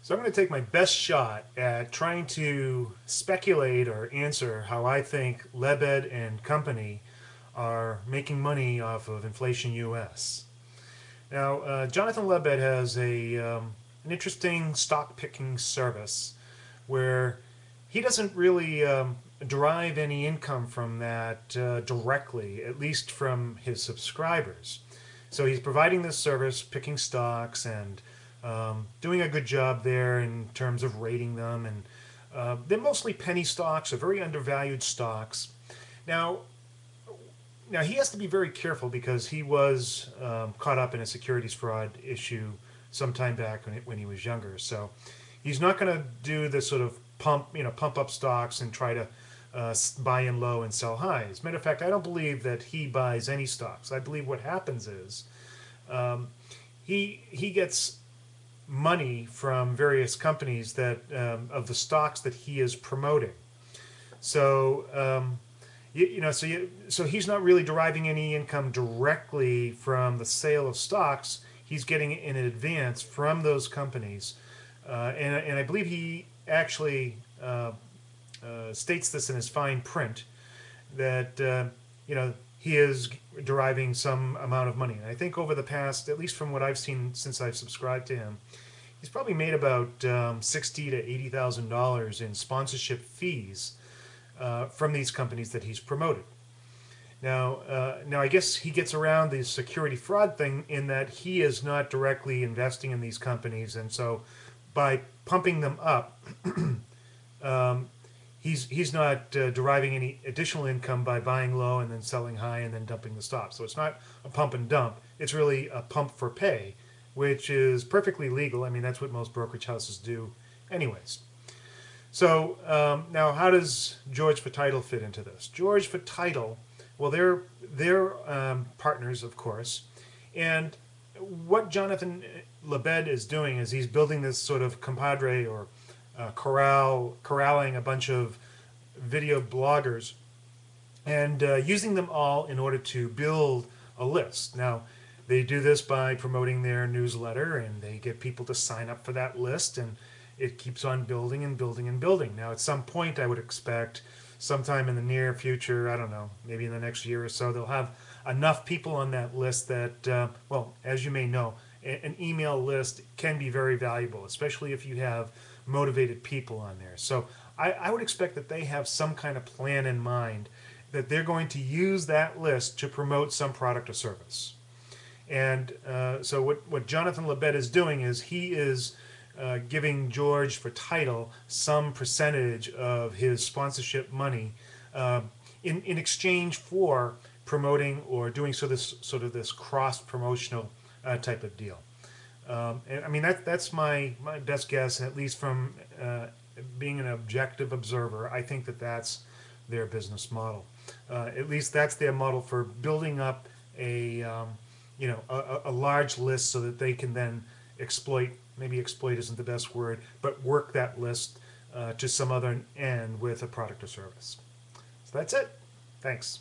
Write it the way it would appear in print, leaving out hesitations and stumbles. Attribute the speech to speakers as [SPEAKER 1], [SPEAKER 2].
[SPEAKER 1] So I'm going to take my best shot at trying to speculate or answer how I think Lebed and company are making money off of inflation US. Now, Jonathan Lebed has an interesting stock picking service where he doesn't really derive any income from that directly, at least from his subscribers. So he's providing this service, picking stocks, and doing a good job there in terms of rating them. And they're mostly penny stocks or very undervalued stocks. Now, now he has to be very careful because he was caught up in a securities fraud issue some time back when he was younger. So he's not going to do this sort of pump up stocks and try to buy in low and sell high. As a matter of fact, I don't believe that he buys any stocks. I believe what happens is um, he gets money from various companies that of the stocks that he is promoting. So so he's not really deriving any income directly from the sale of stocks. He's getting it in advance from those companies, and I believe he actually states this in his fine print that he is deriving some amount of money. And I think over the past, at least from what I've seen since I've subscribed to him, he's probably made about $60,000 to $80,000 in sponsorship fees from these companies that he's promoted. Now I guess he gets around the security fraud thing in that he is not directly investing in these companies, and so by pumping them up, um, he's not deriving any additional income by buying low and then selling high and then dumping the stop. So it's not a pump and dump. It's really a pump for pay, which is perfectly legal. I mean, that's what most brokerage houses do, anyways. So now, how does George for Title fit into this? George for Title, well, they're partners, of course, and what Jonathan Lebed is doing is he's building this sort of compadre or corralling a bunch of video bloggers and using them all in order to build a list. Now, they do this by promoting their newsletter, and they get people to sign up for that list, and it keeps on building and building and building. Now, at some point, I would expect sometime in the near future, I don't know, maybe in the next year or so, they'll have enough people on that list that, well, as you may know, an email list can be very valuable, especially if you have motivated people on there. So I would expect that they have some kind of plan in mind that they're going to use that list to promote some product or service. And so what Jonathan Lebed is doing is he is giving George for Title some percentage of his sponsorship money in exchange for promoting or doing sort of this cross promotional type of deal. And I mean that's my best guess, at least from being an objective observer. I think that that's their business model. At least that's their model for building up a large list so that they can then exploit. Maybe exploit isn't the best word, but work that list to some other end with a product or service. So that's it. Thanks.